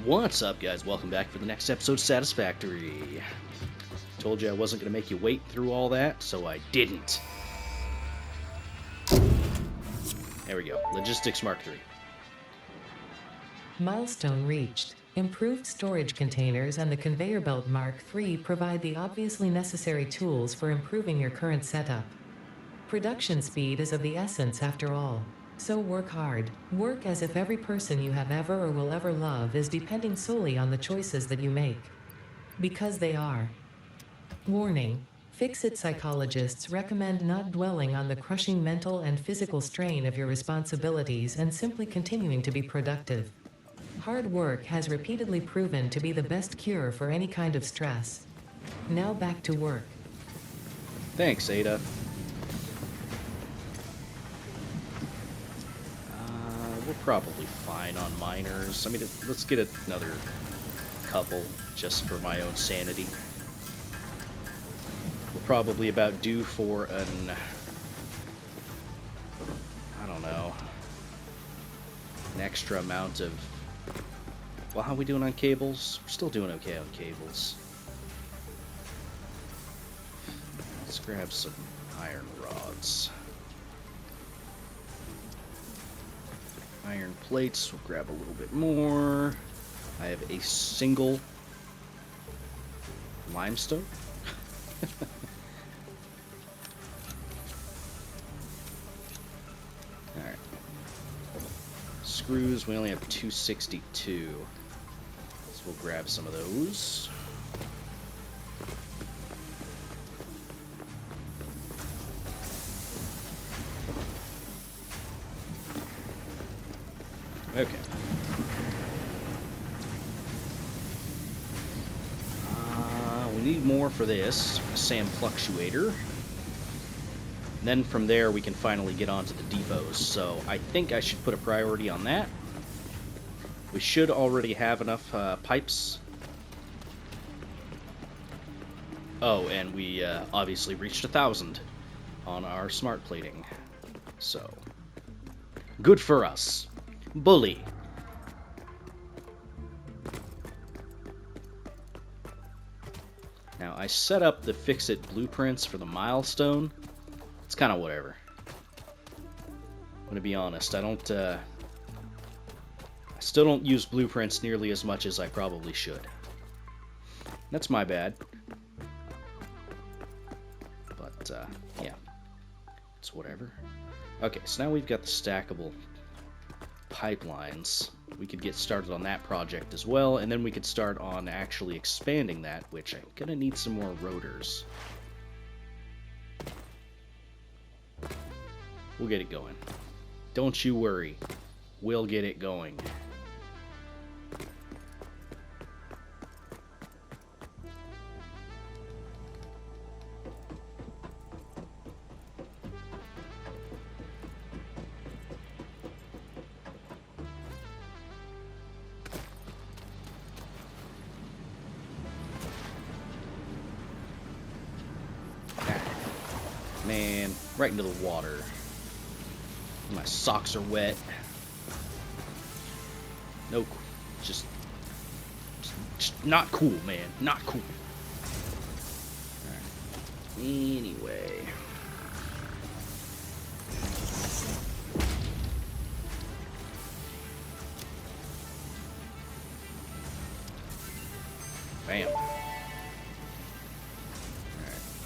What's up, guys? Welcome back for the next episode of Satisfactory. Told you I wasn't going to make you wait through all that, so I didn't. There we go. Logistics Mark III. Milestone reached. Improved storage containers and the conveyor belt Mark III provide the obviously necessary tools for improving your current setup. Production speed is of the essence after all. So work hard. Work as if every person you have ever or will ever love is depending solely on the choices that you make. Because they are. Warning. FICSIT psychologists recommend not dwelling on the crushing mental and physical strain of your responsibilities and simply continuing to be productive. Hard work has repeatedly proven to be the best cure for any kind of stress. Now back to work. Thanks, Ada. We're probably fine on miners. I mean, let's get another couple just for my own sanity. We're probably about due for an... I don't know. An extra amount of... Well, how are we doing on cables? We're still doing okay on cables. Let's grab some iron rods. Iron plates, we'll grab a little bit more. I have a single limestone. Alright. Screws, we only have 262. So we'll grab some of those. Okay. We need more for this SAM fluctuator. And then from there we can finally get onto the depots. So I think I should put a priority on that. We should already have enough pipes. Oh, and we obviously reached 1,000 on our smart plating. So, good for us. Bully. Now, I set up the FICSIT blueprints for the milestone. It's kind of whatever. I'm going to be honest. I still don't use blueprints nearly as much as I probably should. That's my bad. But, yeah. It's whatever. Okay, so now we've got the stackable pipelines. We could get started on that project as well, and then we could start on actually expanding that, which I'm gonna need some more rotors. We'll get it going. Don't you worry. We'll get it going. Man, right into the water. My socks are wet. No, just not cool, man. Not cool. Alright. Anyway. Bam.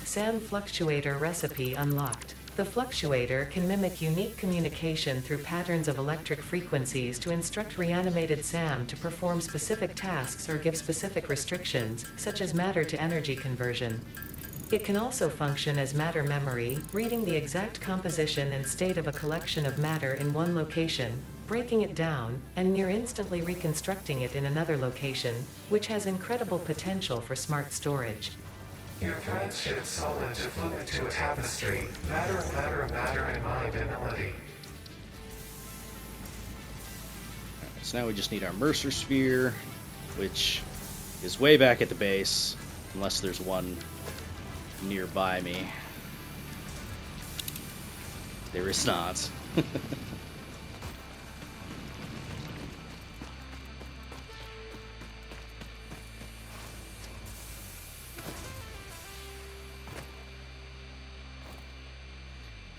SAM fluctuator recipe unlocked. The fluctuator can mimic unique communication through patterns of electric frequencies to instruct reanimated SAM to perform specific tasks or give specific restrictions, such as matter to energy conversion. It can also function as matter memory, reading the exact composition and state of a collection of matter in one location, breaking it down, and near instantly reconstructing it in another location, which has incredible potential for smart storage. Your thread shifts solid to fluid to a tapestry, matter and mind and melody. So now we just need our Mercer sphere, which is way back at the base, unless there's one nearby me. There is not.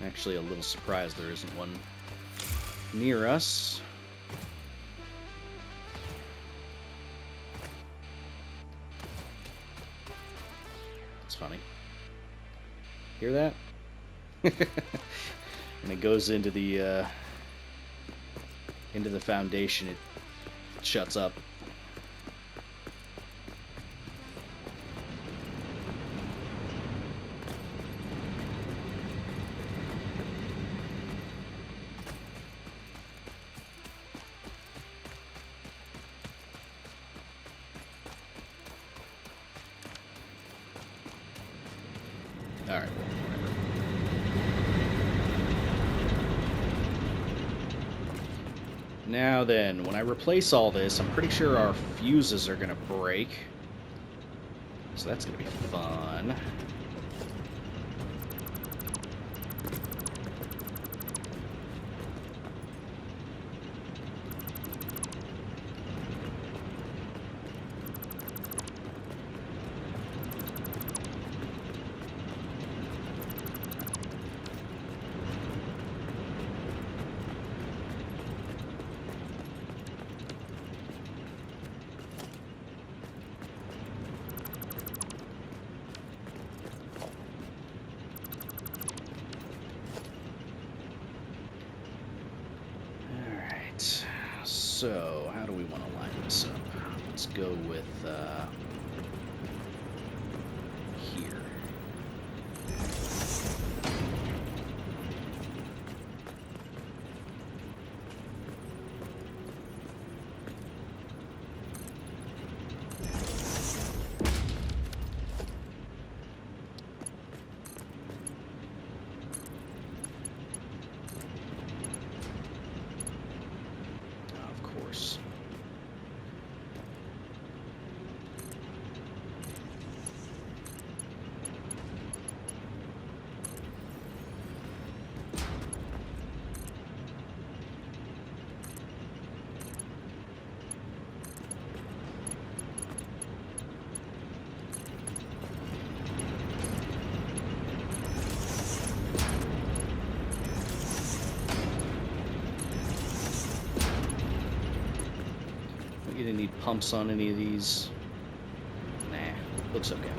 Actually, a little surprised there isn't one near us. It's funny. Hear that? And it goes into the foundation. It shuts up. All right. Now then, when I replace all this, I'm pretty sure our fuses are going to break. So that's going to be fun. So, how do we want to line this up? Let's go with here. You didn't need pumps on any of these. Nah, looks okay.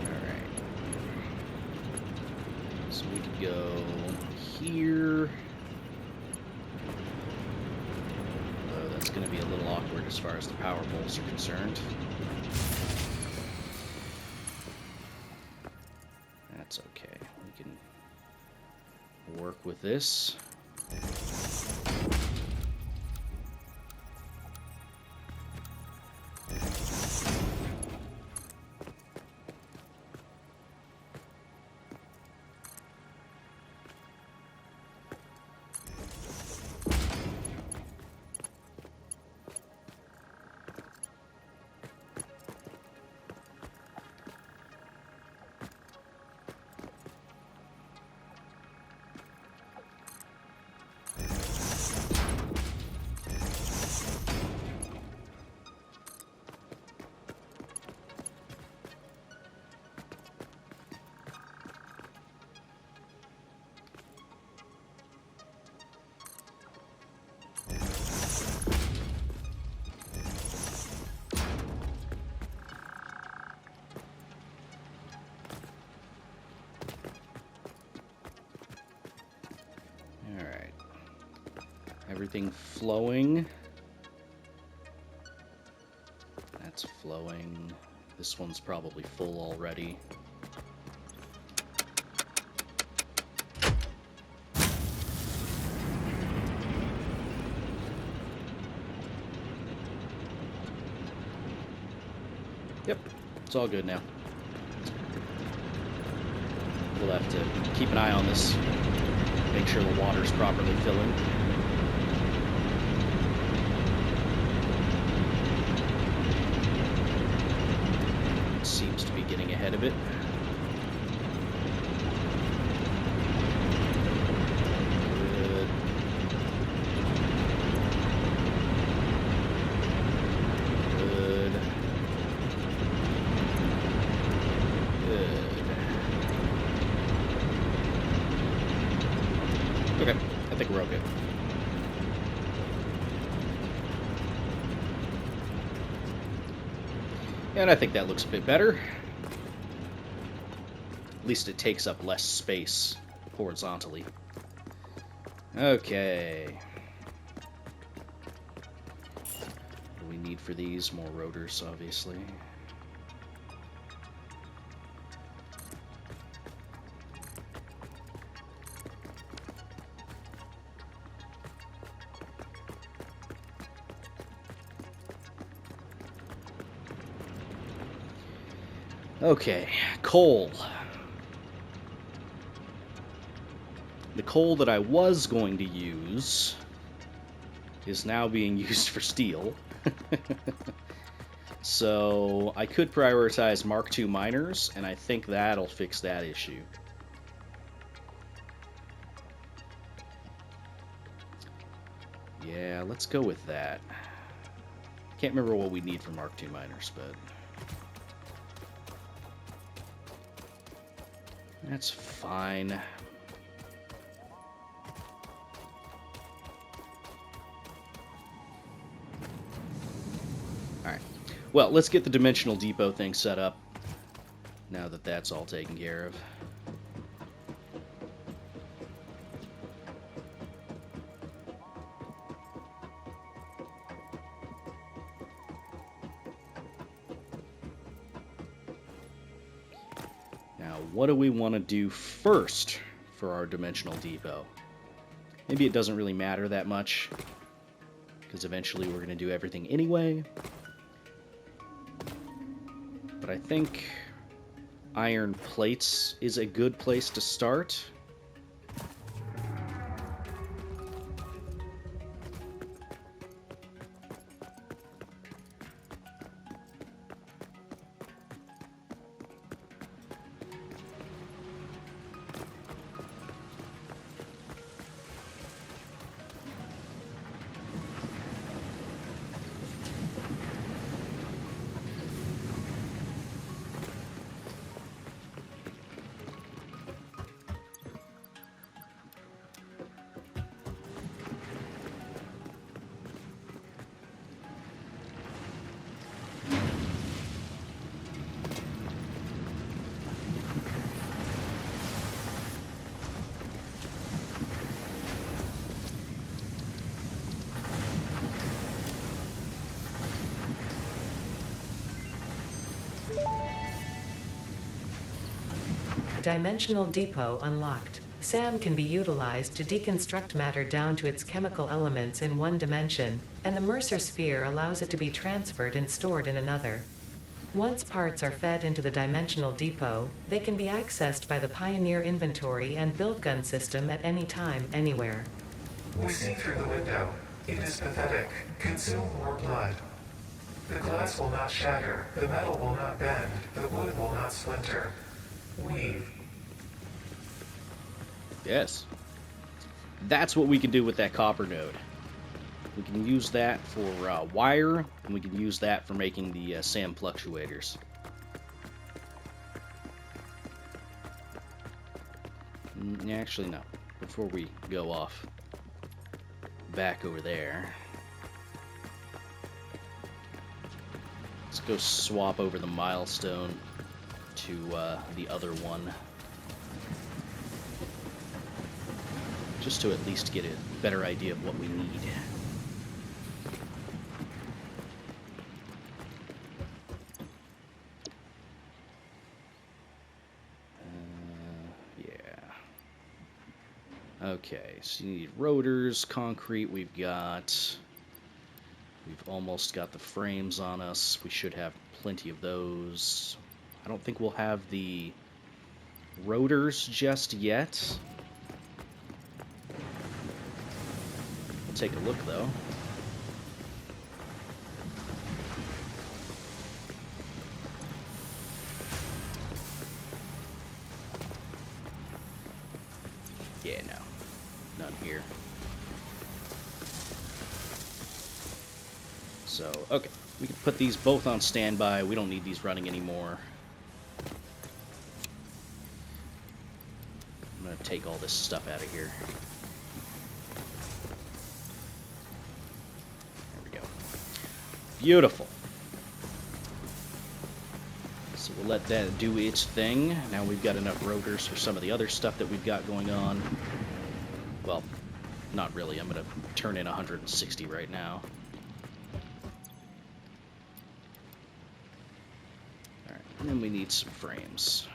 Alright. So we could go here. Oh, that's going to be a little awkward as far as the power poles are concerned. That's okay. We can work with this. Everything flowing. That's flowing. This one's probably full already. Yep, it's all good now. We'll have to keep an eye on this, make sure the water's properly filling. Seems to be getting ahead of it. Good. Good. Okay, I think we're okay. And I think that looks a bit better. At least it takes up less space horizontally. Okay. What do we need for these? More rotors, obviously. Okay, coal. The coal that I was going to use is now being used for steel. So I could prioritize Mark II miners, and I think that'll fix that issue. Yeah, let's go with that. Can't remember what we need for Mark II miners, but that's fine. Alright. Well, let's get the dimensional depot thing set up, now that that's all taken care of. Now, what do we want to do first for our dimensional depot? Maybe it doesn't really matter that much, because eventually we're going to do everything anyway. But I think iron plates is a good place to start. Dimensional depot unlocked. SAM can be utilized to deconstruct matter down to its chemical elements in one dimension, and the Mercer sphere allows it to be transferred and stored in another. Once parts are fed into the dimensional depot, they can be accessed by the Pioneer inventory and build gun system at any time, anywhere. We see through the window. It is pathetic. Consume more blood. The glass will not shatter. The metal will not bend. The wood will not splinter. Weave. Yes. That's what we can do with that copper node. We can use that for wire, and we can use that for making the SAM fluctuators. Actually, no. Before we go off back over there, let's go swap over the milestone to the other one, just to at least get a better idea of what we need. Yeah. Okay, so you need rotors, concrete, we've almost got the frames on us. We should have plenty of those. I don't think we'll have the rotors just yet. We'll take a look, though. Yeah, no. None here. So, okay. We can put these both on standby. We don't need these running anymore. I'm gonna take all this stuff out of here. Beautiful. So we'll let that do its thing. Now we've got enough rotors for some of the other stuff that we've got going on. Well, not really. I'm going to turn in 160 right now. Alright, and then we need some frames.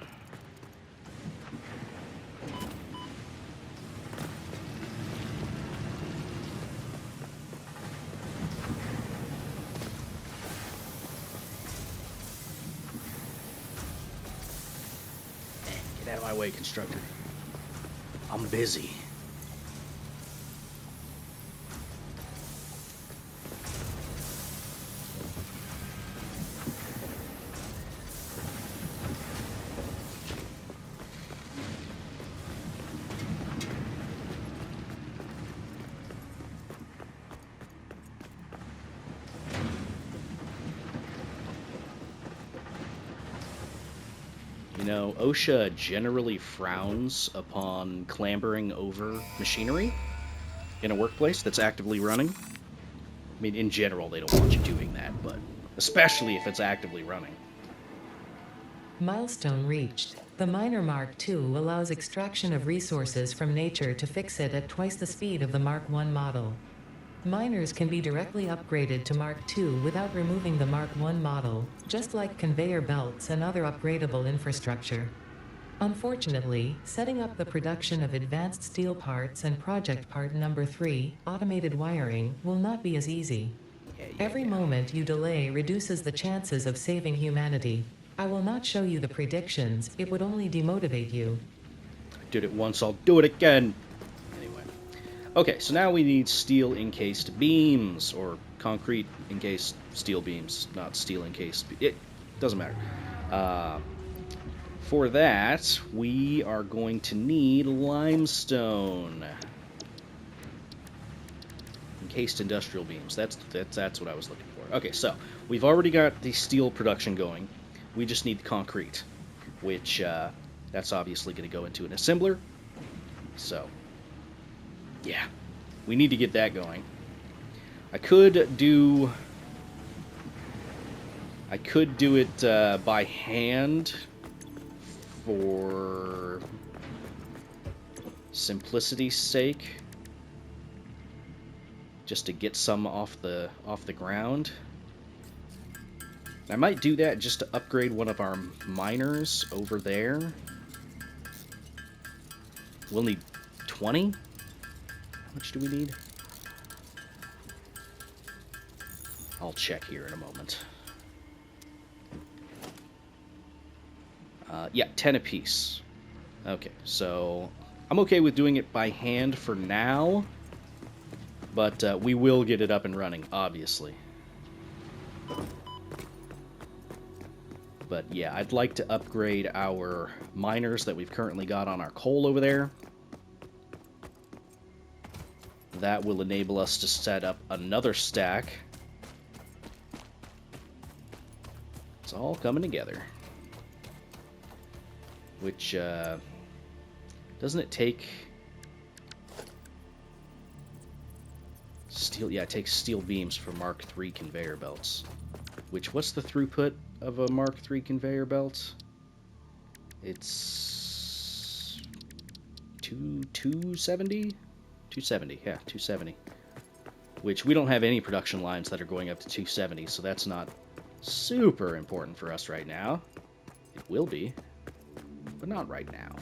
Get out of my way, constructor. I'm busy. You know, OSHA generally frowns upon clambering over machinery in a workplace that's actively running. I mean, in general, they don't want you doing that, but especially if it's actively running. Milestone reached. The Miner Mark II allows extraction of resources from nature to FICSIT at twice the speed of the Mark I model. Miners can be directly upgraded to Mark II without removing the Mark I model, just like conveyor belts and other upgradable infrastructure. Unfortunately, setting up the production of advanced steel parts and project part number 3, automated wiring, will not be as easy. Every moment you delay reduces the chances of saving humanity. I will not show you the predictions, it would only demotivate you. I did it once, I'll do it again. Anyway. Okay, so now we need steel encased beams, or concrete encased steel beams, not steel encased. It doesn't matter. For that, we are going to need limestone. Encased industrial beams. That's what I was looking for. Okay, so we've already got the steel production going. We just need the concrete, which that's obviously going to go into an assembler. So, yeah, we need to get that going. I could do it by hand for simplicity's sake, just to get some off the ground. I might do that just to upgrade one of our miners over there. We'll need 20? How much do we need? I'll check here in a moment. Yeah, 10 apiece. Okay, so I'm okay with doing it by hand for now, but we will get it up and running, obviously. But yeah, I'd like to upgrade our miners that we've currently got on our coal over there. That will enable us to set up another stack. It's all coming together. Which, doesn't it take steel? Yeah, it takes steel beams for Mark III conveyor belts. Which, what's the throughput of a Mark III conveyor belt? It's 270? 270, yeah, 270. Which, we don't have any production lines that are going up to 270, so that's not super important for us right now. It will be, but not right now.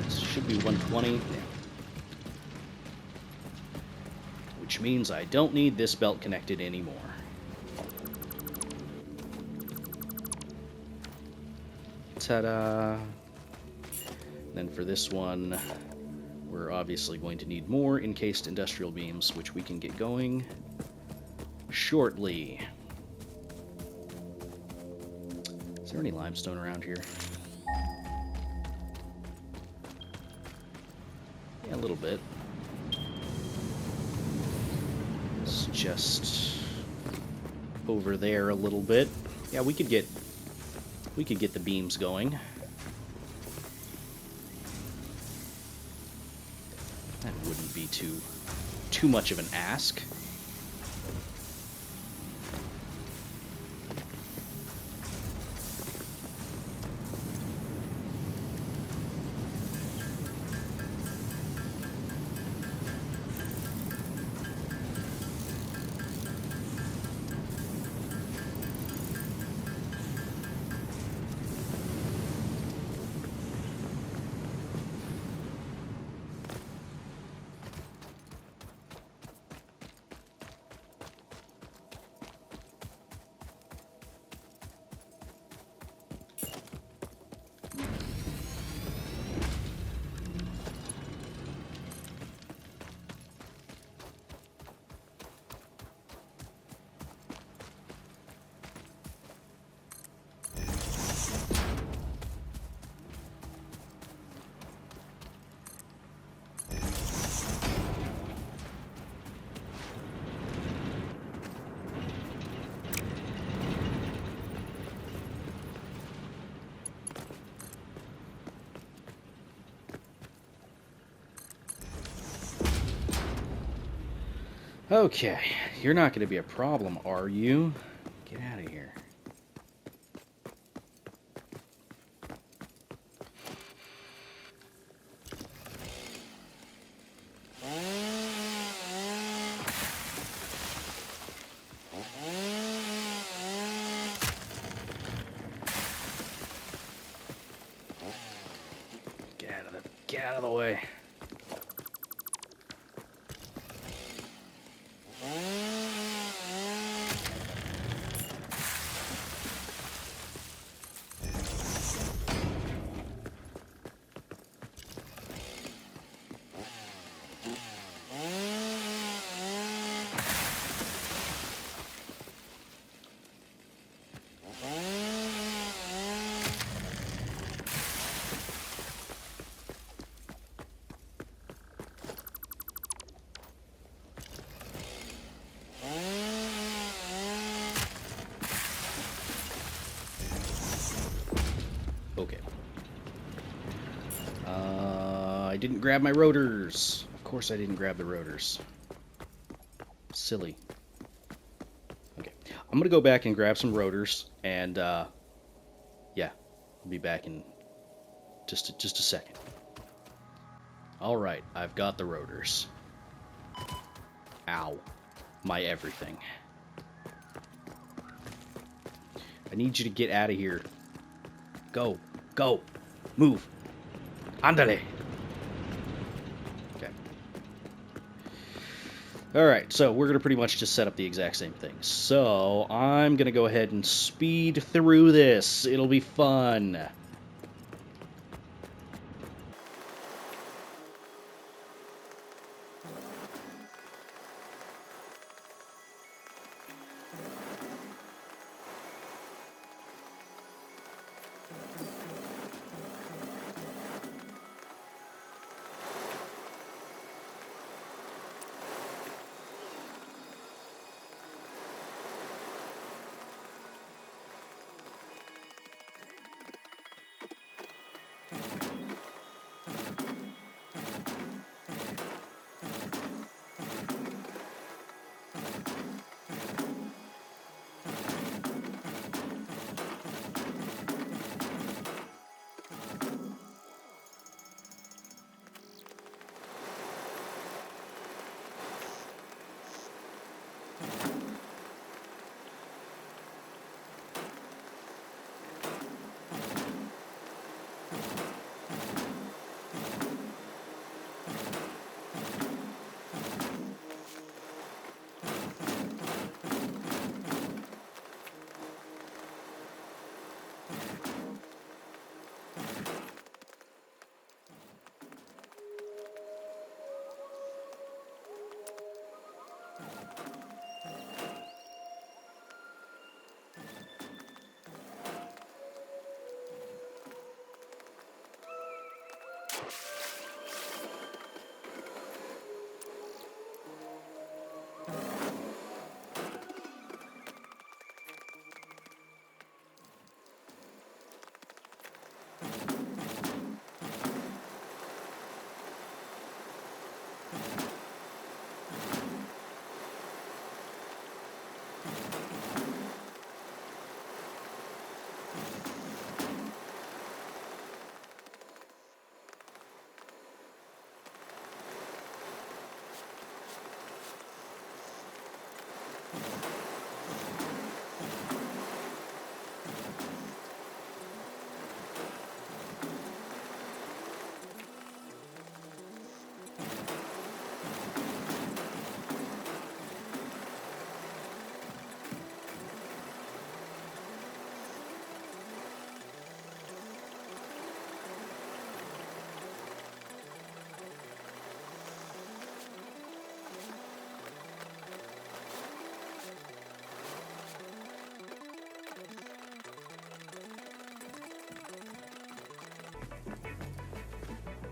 Should be 120. Which means I don't need this belt connected anymore. Ta-da! Then for this one, we're obviously going to need more encased industrial beams, which we can get going shortly. Is there any limestone around here? Yeah, a little bit. It's just over there a little bit. Yeah, we could get the beams going. That wouldn't be too much of an ask. Okay, you're not going to be a problem, are you? Get out of here. Get out of the way. Okay. I didn't grab my rotors. Of course I didn't grab the rotors. Silly. Okay. I'm going to go back and grab some rotors, and, yeah. I'll be back in just a second. Alright, I've got the rotors. Ow. My everything. I need you to get out of here. Go. Go. Move. Andale. Okay. Alright, so we're going to pretty much just set up the exact same thing. So, I'm going to go ahead and speed through this. It'll be fun.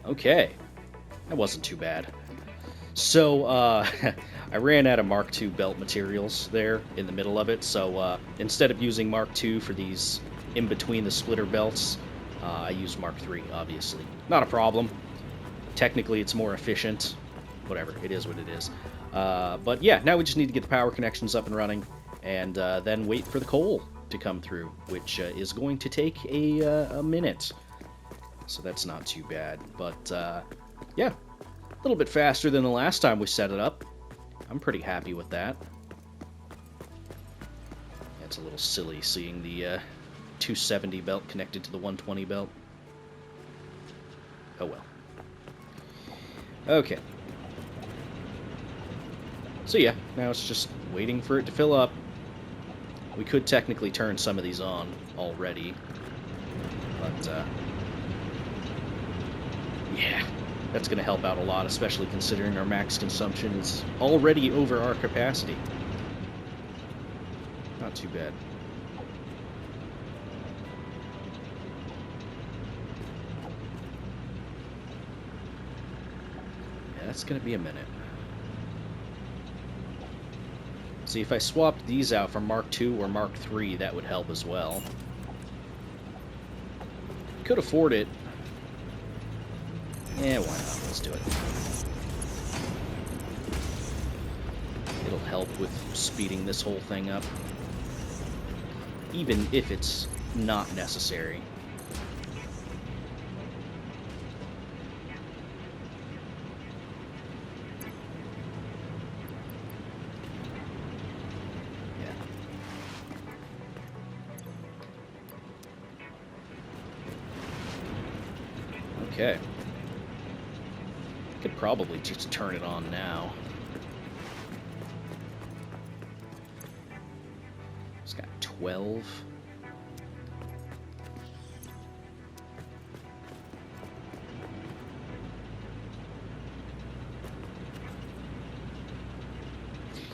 Okay, that wasn't too bad. So, I ran out of Mark II belt materials there in the middle of it, so instead of using Mark II for these in between the splitter belts, I used Mark III, obviously. Not a problem. Technically, it's more efficient. Whatever, it is what it is. But yeah, now we just need to get the power connections up and running, and then wait for the coal to come through, which is going to take a minute. So that's not too bad. But yeah, a little bit faster than the last time we set it up. I'm pretty happy with that. It's a little silly seeing the 270 belt connected to the 120 belt. Oh well. Okay. So yeah, now it's just waiting for it to fill up. We could technically turn some of these on already, but yeah, that's going to help out a lot, especially considering our max consumption is already over our capacity. Not too bad. Yeah, that's going to be a minute. See, if I swapped these out for Mark II or Mark III, that would help as well. Could afford it. Yeah, why not? Let's do it. It'll help with speeding this whole thing up. Even if it's not necessary. Okay. Could probably just turn it on now. It's got 12.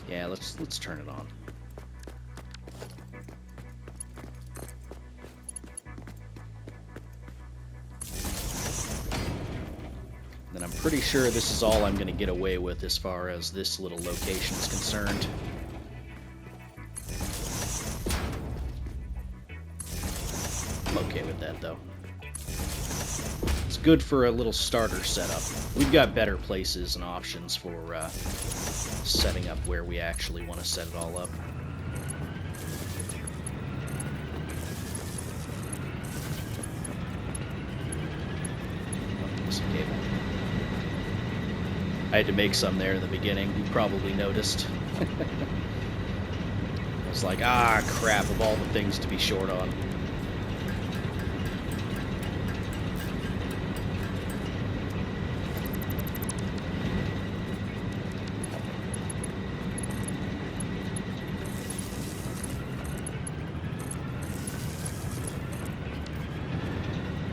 Yeah, let's turn it on. And I'm pretty sure this is all I'm going to get away with as far as this little location is concerned. I'm okay with that, though. It's good for a little starter setup. We've got better places and options for setting up where we actually want to set it all up. Some cable. I had to make some there in the beginning. You probably noticed. I was like, ah, crap, of all the things to be short on.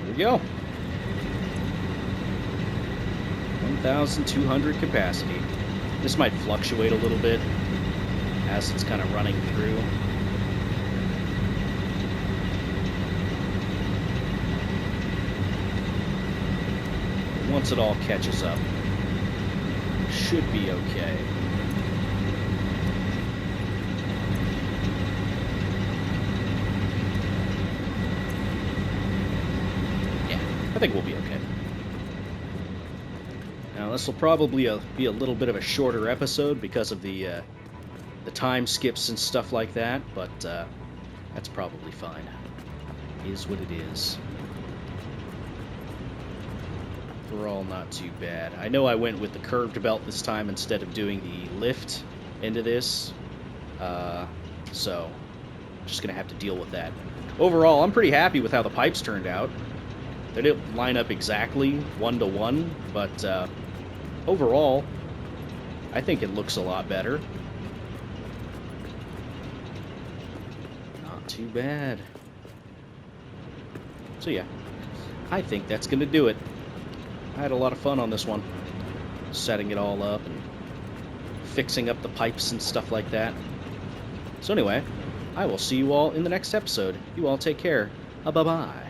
Here we go. 1,200 capacity. This might fluctuate a little bit as it's kind of running through. Once it all catches up, should be okay. Yeah, I think we'll be okay. Now, this will probably be a little bit of a shorter episode because of the the time skips and stuff like that, but that's probably fine. Is what it is. Overall, not too bad. I know I went with the curved belt this time instead of doing the lift into this, so I'm just gonna have to deal with that. Overall, I'm pretty happy with how the pipes turned out. They didn't line up exactly 1-to-1, but overall, I think it looks a lot better. Not too bad. So yeah, I think that's gonna do it. I had a lot of fun on this one, setting it all up and fixing up the pipes and stuff like that. So anyway, I will see you all in the next episode. You all take care. Bye-bye.